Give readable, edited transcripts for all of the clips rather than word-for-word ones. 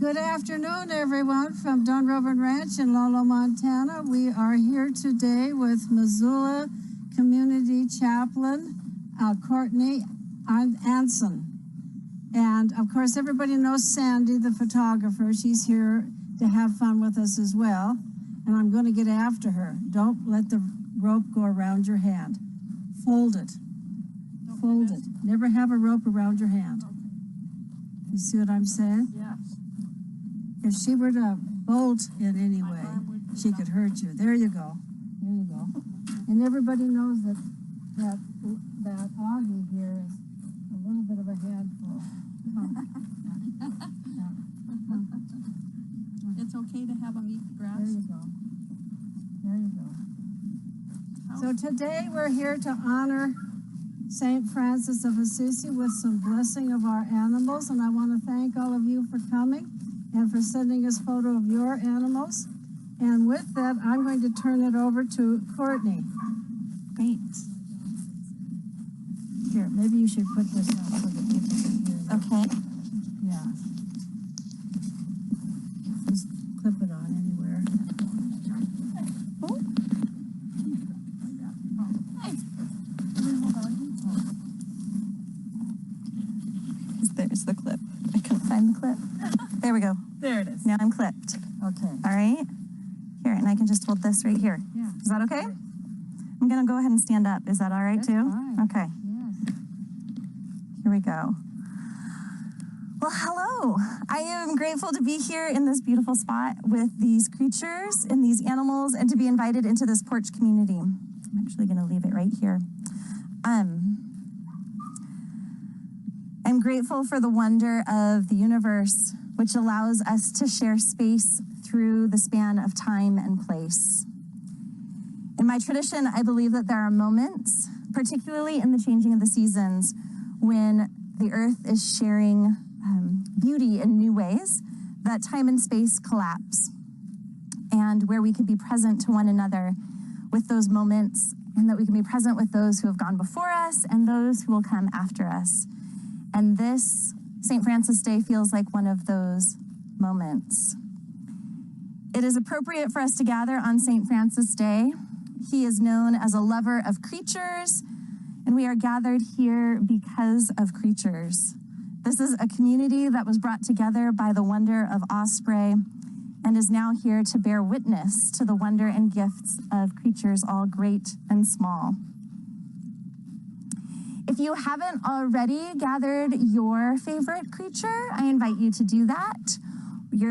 Good afternoon, everyone, from Dunrovin Ranch in Lolo, Montana. We are here today with Missoula Community Chaplain Courtney Anson. And, of course, everybody knows Sandy, the photographer. She's here to have fun with us as well. And I'm going to get after her. Don't let the rope go around your hand. Fold it. Fold it. Never have a rope around your hand. You see what I'm saying? Yes. If she were to bolt in any way, she could hurt you. There you go. There you go. And everybody knows that Augie here is a little bit of a handful. It's okay to have them eat the grass. There you go. There you go. So today we're here to honor St. Francis of Assisi with some blessing of our animals, and I want to thank all of you for coming and for sending us photo of your animals. And with that, I'm going to turn it over to Courtney. Great. Here, maybe you should put this up so that people can hear you. Okay. Yeah. Just clip it on anywhere. Oh. There's the clip. I couldn't find the clip. There we go. There it is. Now I'm clipped. Okay. All right. Here, and I can just hold this right here. Yeah. Is that okay? I'm going to go ahead and stand up. Is that all right, That's too? fine. Okay. Yes. Here we go. Well, hello. I am grateful to be here in this beautiful spot with these creatures and these animals and to be invited into this porch community. I'm actually going to leave it right here. I'm grateful for the wonder of the universe, which allows us to share space through the span of time and place. In my tradition, I believe that there are moments, particularly in the changing of the seasons, when the earth is sharing beauty in new ways, that time and space collapse, and where we can be present to one another with those moments, and that we can be present with those who have gone before us and those who will come after us. And this St. Francis Day feels like one of those moments. It is appropriate for us to gather on St. Francis Day. He is known as a lover of creatures, and we are gathered here because of creatures. This is a community that was brought together by the wonder of osprey and is now here to bear witness to the wonder and gifts of creatures, all great and small. If you haven't already gathered your favorite creature, I invite you to do that.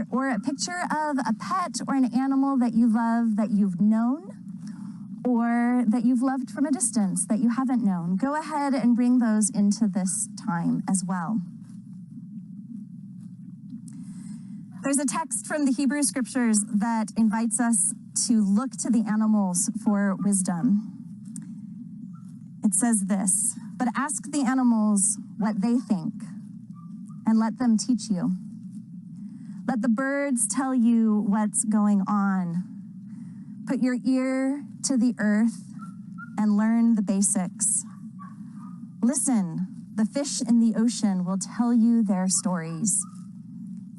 Or a picture of a pet or an animal that you love, that you've known, or that you've loved from a distance that you haven't known. Go ahead and bring those into this time as well. There's a text from the Hebrew Scriptures that invites us to look to the animals for wisdom. It says this: "But ask the animals what they think, and let them teach you. Let the birds tell you what's going on. Put your ear to the earth and learn the basics. Listen, the fish in the ocean will tell you their stories.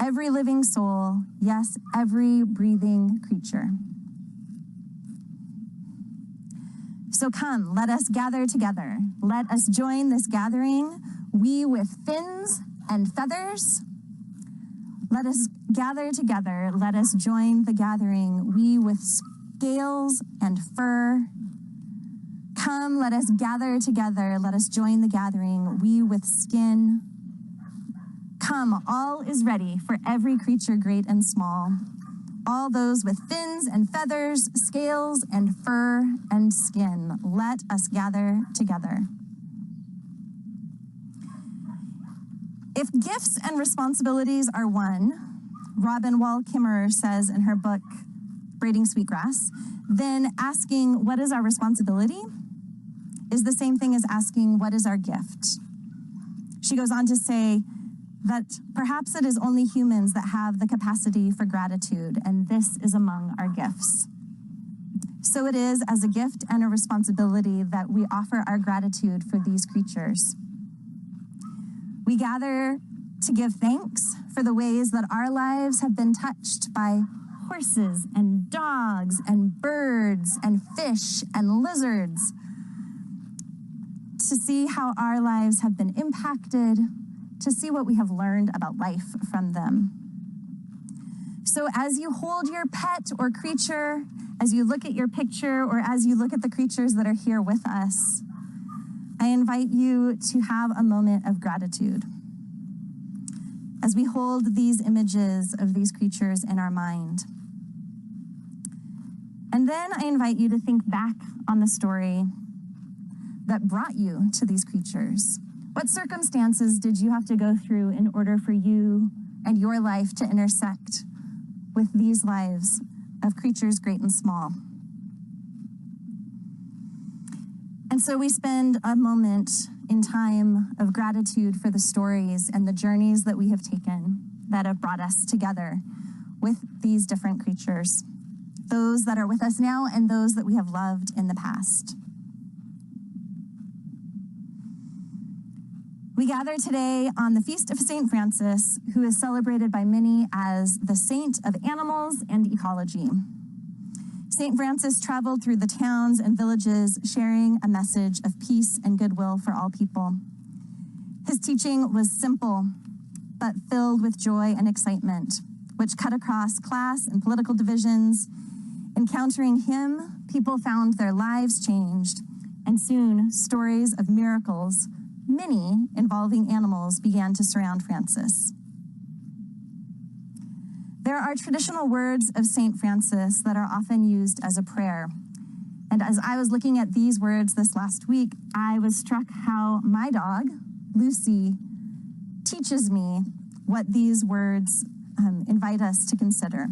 Every living soul, yes, every breathing creature. So come, let us gather together. Let us join this gathering, we with fins and feathers. Let us gather together. Let us join the gathering, we with scales and fur. Come, let us gather together. Let us join the gathering, we with skin. Come, all is ready for every creature great and small. All those with fins and feathers, scales and fur and skin. Let us gather together." If gifts and responsibilities are one, Robin Wall Kimmerer says in her book, Braiding Sweetgrass, then asking what is our responsibility is the same thing as asking what is our gift. She goes on to say that perhaps it is only humans that have the capacity for gratitude, and this is among our gifts. So it is as a gift and a responsibility that we offer our gratitude for these creatures. We gather to give thanks for the ways that our lives have been touched by horses and dogs and birds and fish and lizards, to see how our lives have been impacted, to see what we have learned about life from them. So as you hold your pet or creature, as you look at your picture, or as you look at the creatures that are here with us, I invite you to have a moment of gratitude as we hold these images of these creatures in our mind. And then I invite you to think back on the story that brought you to these creatures. What circumstances did you have to go through in order for you and your life to intersect with these lives of creatures great and small? And so we spend a moment in time of gratitude for the stories and the journeys that we have taken that have brought us together with these different creatures, those that are with us now and those that we have loved in the past. We gather today on the Feast of St. Francis, who is celebrated by many as the saint of animals and ecology. St. Francis traveled through the towns and villages, sharing a message of peace and goodwill for all people. His teaching was simple, but filled with joy and excitement, which cut across class and political divisions. Encountering him, people found their lives changed, and soon stories of miracles, many involving animals, began to surround Francis. There are traditional words of St. Francis that are often used as a prayer. And as I was looking at these words this last week, I was struck how my dog, Lucy, teaches me what these words invite us to consider.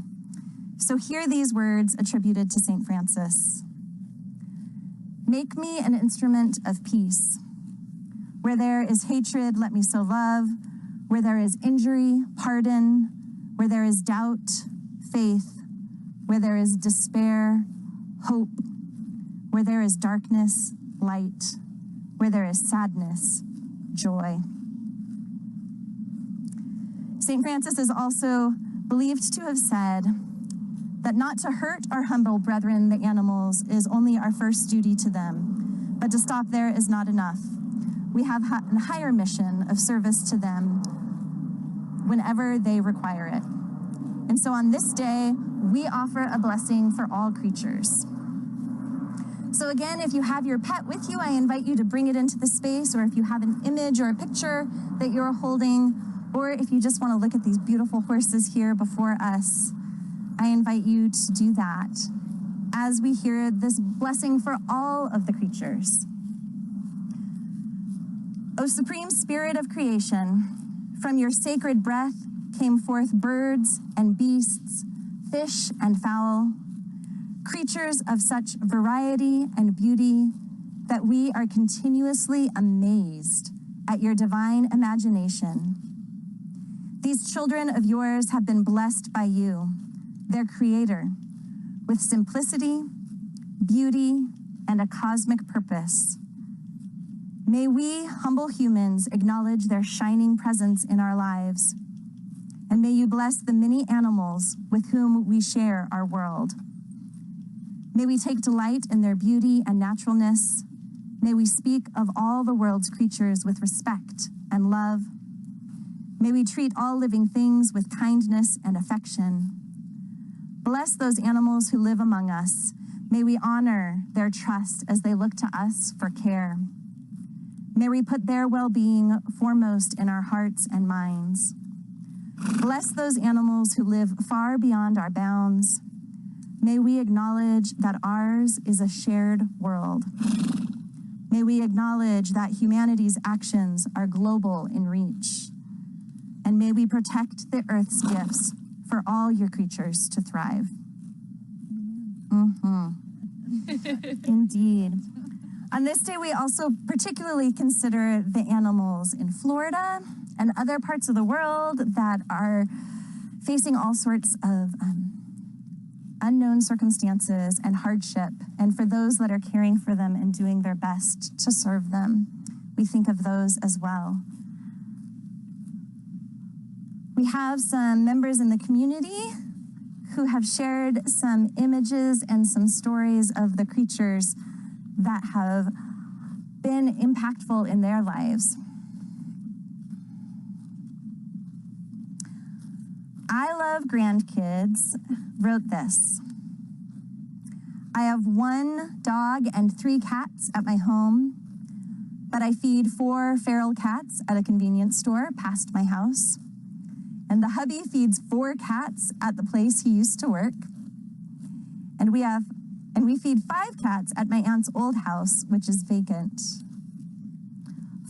So hear these words attributed to St. Francis. Make me an instrument of peace. Where there is hatred, let me sow love. Where there is injury, pardon. Where there is doubt, faith. Where there is despair, hope. Where there is darkness, light. Where there is sadness, joy. St. Francis is also believed to have said that not to hurt our humble brethren, the animals, is only our first duty to them, but to stop there is not enough. We have a higher mission of service to them whenever they require it. And so on this day, we offer a blessing for all creatures. So again, if you have your pet with you, I invite you to bring it into the space, or if you have an image or a picture that you're holding, or if you just want to look at these beautiful horses here before us, I invite you to do that as we hear this blessing for all of the creatures. O Supreme Spirit of creation, from your sacred breath came forth birds and beasts, fish and fowl, creatures of such variety and beauty that we are continuously amazed at your divine imagination. These children of yours have been blessed by you, their creator, with simplicity, beauty, and a cosmic purpose. May we, humble humans, acknowledge their shining presence in our lives, and may you bless the many animals with whom we share our world. May we take delight in their beauty and naturalness. May we speak of all the world's creatures with respect and love. May we treat all living things with kindness and affection. Bless those animals who live among us. May we honor their trust as they look to us for care. May we put their well-being foremost in our hearts and minds. Bless those animals who live far beyond our bounds. May we acknowledge that ours is a shared world. May we acknowledge that humanity's actions are global in reach. And may we protect the earth's gifts for all your creatures to thrive. Indeed. On this day, we also particularly consider the animals in Florida and other parts of the world that are facing all sorts of unknown circumstances and hardship, and for those that are caring for them and doing their best to serve them. We think of those as well. We have some members in the community who have shared some images and some stories of the creatures that have been impactful in their lives. I Love Grandkids wrote this. I have 1 dog and 3 cats at my home, but I feed 4 feral cats at a convenience store past my house. And the hubby feeds 4 cats at the place he used to work. And we feed 5 cats at my aunt's old house, which is vacant.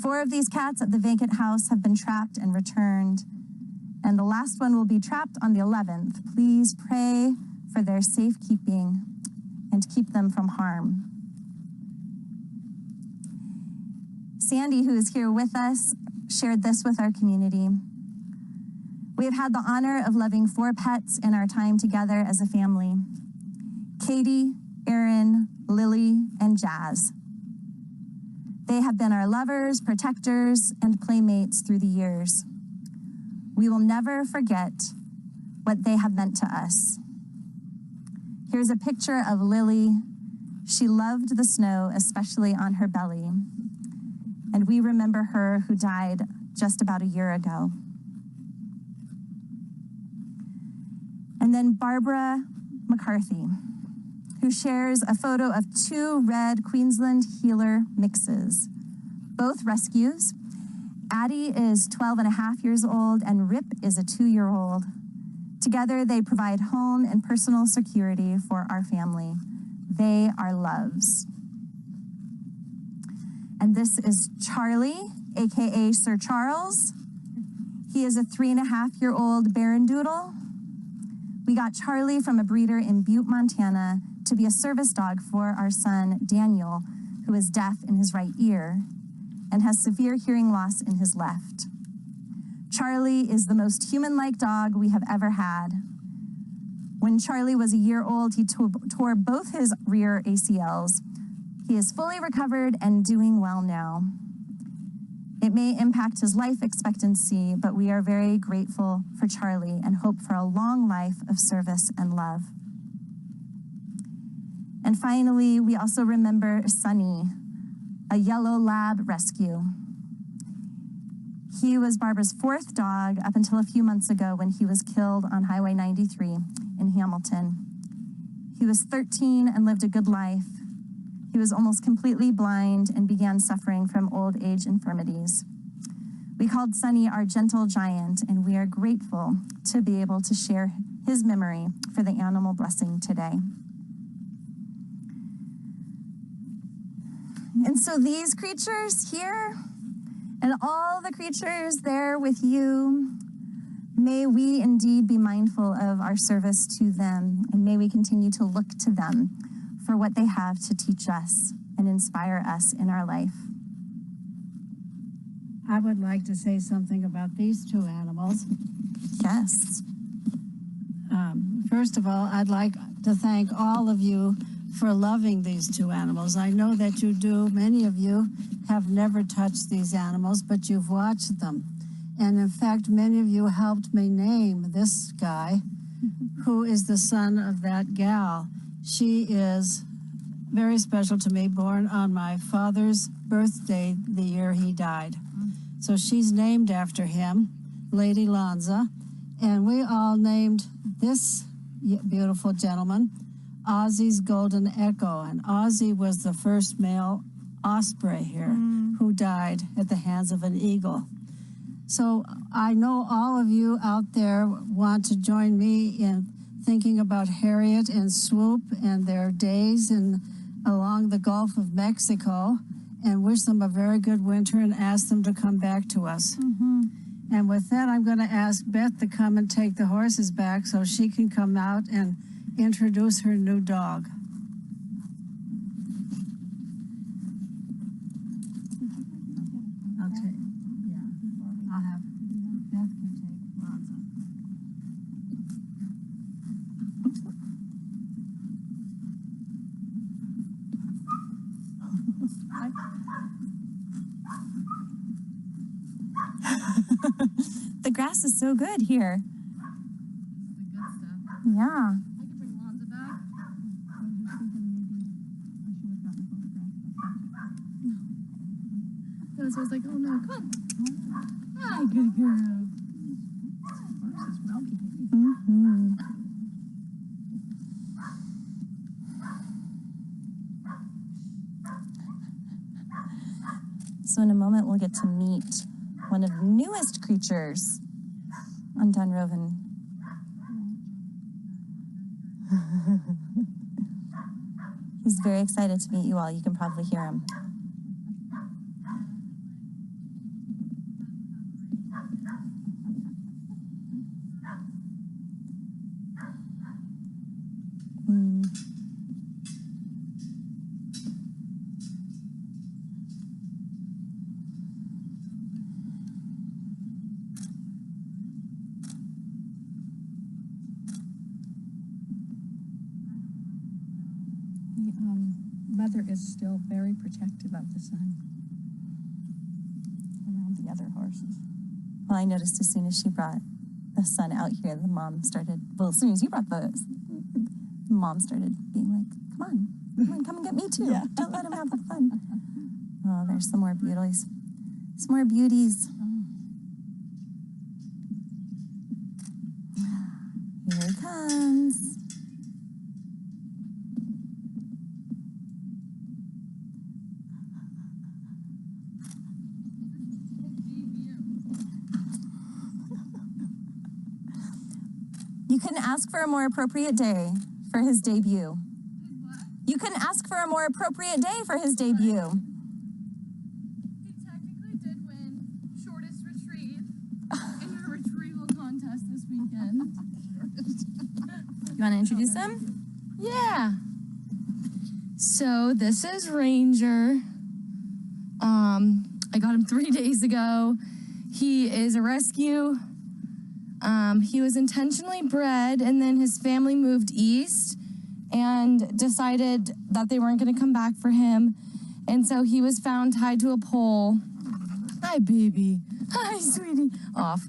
4 of these cats at the vacant house have been trapped and returned, and the last one will be trapped on the 11th. Please pray for their safekeeping and keep them from harm. Sandy, who is here with us, shared this with our community. We have had the honor of loving 4 pets in our time together as a family: Katie, Erin, Lily, and Jazz. They have been our lovers, protectors, and playmates through the years. We will never forget what they have meant to us. Here's a picture of Lily. She loved the snow, especially on her belly. And we remember her, who died just about a year ago. And then Barbara McCarthy, who shares a photo of 2 red Queensland Healer mixes, both rescues. Addie is 12 and a half years old, and Rip is a 2-year-old. Together, they provide home and personal security for our family. They are loves. And this is Charlie, AKA Sir Charles. He is a 3.5-year-old Barrendoodle. We got Charlie from a breeder in Butte, Montana, to be a service dog for our son, Daniel, who is deaf in his right ear and has severe hearing loss in his left. Charlie is the most human-like dog we have ever had. When Charlie was a year old, he tore both his rear ACLs. He is fully recovered and doing well now. It may impact his life expectancy, but we are very grateful for Charlie and hope for a long life of service and love. And finally, we also remember Sunny, a yellow lab rescue. He was Barbara's 4th dog up until a few months ago when he was killed on Highway 93 in Hamilton. He was 13 and lived a good life. He was almost completely blind and began suffering from old age infirmities. We called Sunny our gentle giant, and we are grateful to be able to share his memory for the animal blessing today. And so these creatures here and all the creatures there with you, may we indeed be mindful of our service to them, and may we continue to look to them for what they have to teach us and inspire us in our life. I would like to say something about these 2 animals. Yes. First of all, I'd like to thank all of you for loving these 2 animals. I know that you do. Many of you have never touched these animals, but you've watched them. And in fact, many of you helped me name this guy, who is the son of that gal. She is very special to me, born on my father's birthday the year he died. So she's named after him, Lady Lanza. And we all named this beautiful gentleman Ozzy's Golden Echo. And Ozzy was the first male osprey here who died at the hands of an eagle. So I know all of you out there want to join me in thinking about Harriet and Swoop and their days along the Gulf of Mexico, and wish them a very good winter and ask them to come back to us. And with that, I'm going to ask Beth to come and take the horses back so she can come out and introduce her new dog. I'll have Beth can take Lonza. The grass is so good here. The good stuff. Yeah. I could bring Lonza back. I was just thinking maybe I should have gotten a photograph. No. So I was like, oh no, come on. Hi, good girl. Horses will be happy. Mm-hmm. So in a moment, we'll get to meet one of the newest creatures on Dunrovin. He's very excited to meet you all. You can probably hear him. Mother is still very protective of the son around the other horses. Well, I noticed as soon as she brought the son out here, the mom started, well, as soon as you brought the mom started being like, come and get me too. Yeah. Don't let him have the fun. Oh, there's some more beauties. Some more beauties. Here he comes. You couldn't ask for a more appropriate day for his debut. You couldn't ask for a more appropriate day for his debut. He technically did win shortest retrieve in your retrieval contest this weekend. You want to introduce him? Yeah. So this is Ranger. I got him 3 days ago. He is a rescue. He was intentionally bred, and then his family moved east and decided that they weren't going to come back for him. And so he was found tied to a pole. Hi, baby. Hi, sweetie. Off.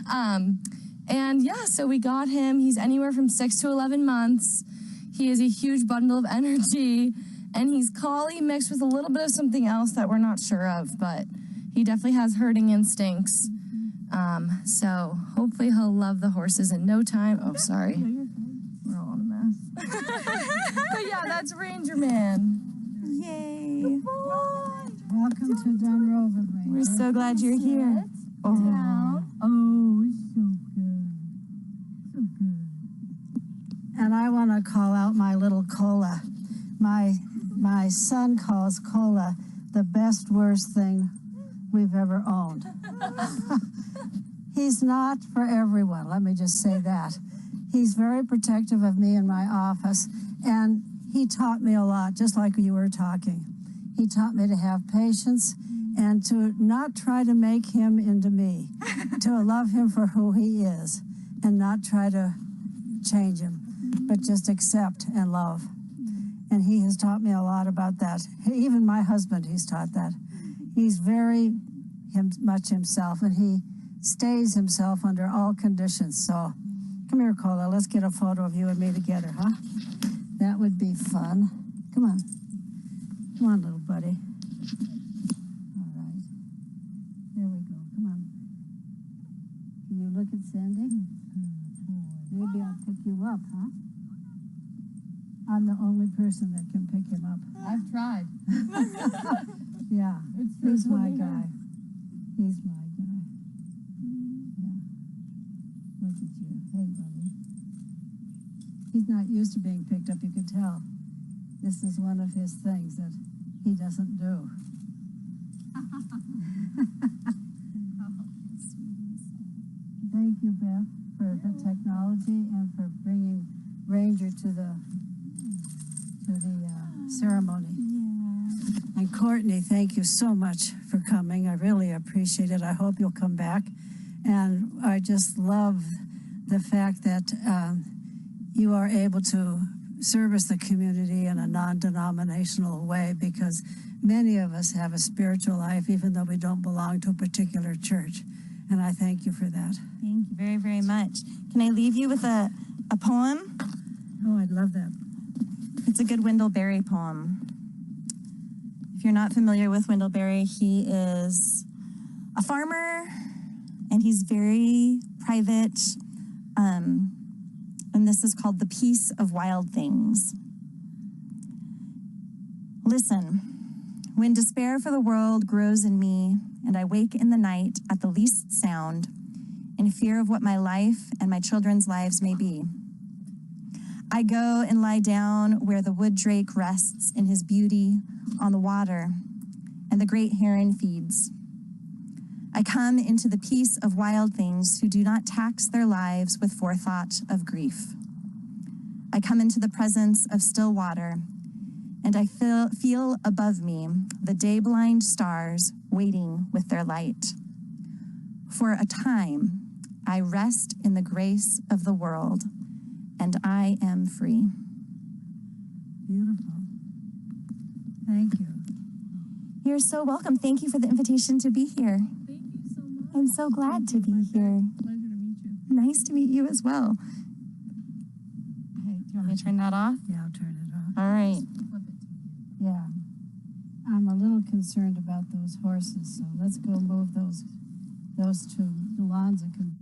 And yeah, so we got him. He's anywhere from 6 to 11 months. He is a huge bundle of energy, and he's collie mixed with a little bit of something else that we're not sure of, but he definitely has herding instincts. So hopefully he'll love the horses in no time. Oh, sorry. We're all in a mess. But yeah, that's Ranger Man. Yay. Welcome to Dunrovin Ranch. We're so glad you're here. Down. Oh, so good. So good. And I want to call out my little Cola. My son calls Cola the best, worst thing we've ever owned. He's not for everyone, let me just say that. He's very protective of me in my office, and he taught me a lot, just like you were talking. He taught me to have patience and to not try to make him into me, to love him for who he is and not try to change him, but just accept and love. And he has taught me a lot about that. Even my husband, he's taught that. He's very much himself, and he stays himself under all conditions. So come here, Cola, let's get a photo of you and me together, huh? That would be fun. Come on. Come on, little buddy. All right. There we go. Come on. Can you look at Sandy? Maybe I'll pick you up, huh? I'm the only person that can pick him up. I've tried. Yeah, he's my guy. He's my guy. Yeah. Look at you. Hey, buddy. He's not used to being picked up, you can tell. This is one of his things that he doesn't do. Thank you, Beth, for the technology and for bringing Ranger to the ceremony. Yeah. And Courtney, thank you so much for coming. I really appreciate it. I hope you'll come back. And I just love the fact that you are able to service the community in a non-denominational way, because many of us have a spiritual life even though we don't belong to a particular church. And I thank you for that. Thank you very, very much. Can I leave you with a poem? Oh, I'd love that. It's a good Wendell Berry poem. If you're not familiar with Wendell Berry, he is a farmer and he's very private. And this is called The Peace of Wild Things. Listen, when despair for the world grows in me and I wake in the night at the least sound in fear of what my life and my children's lives may be, I go and lie down where the wood drake rests in his beauty on the water and the great heron feeds. I come into the peace of wild things who do not tax their lives with forethought of grief. I come into the presence of still water, and I feel above me the day-blind stars waiting with their light. For a time, I rest in the grace of the world, and I am free. Beautiful. Thank you. You're so welcome. Thank you for the invitation to be here. Thank you so much. I'm so glad to be here. Pleasure to meet you. Nice to meet you as well. Okay, do you want me to turn that off? Yeah, I'll turn it off. All right. Flip it. Yeah. I'm a little concerned about those horses, so let's go move those to Alonzo can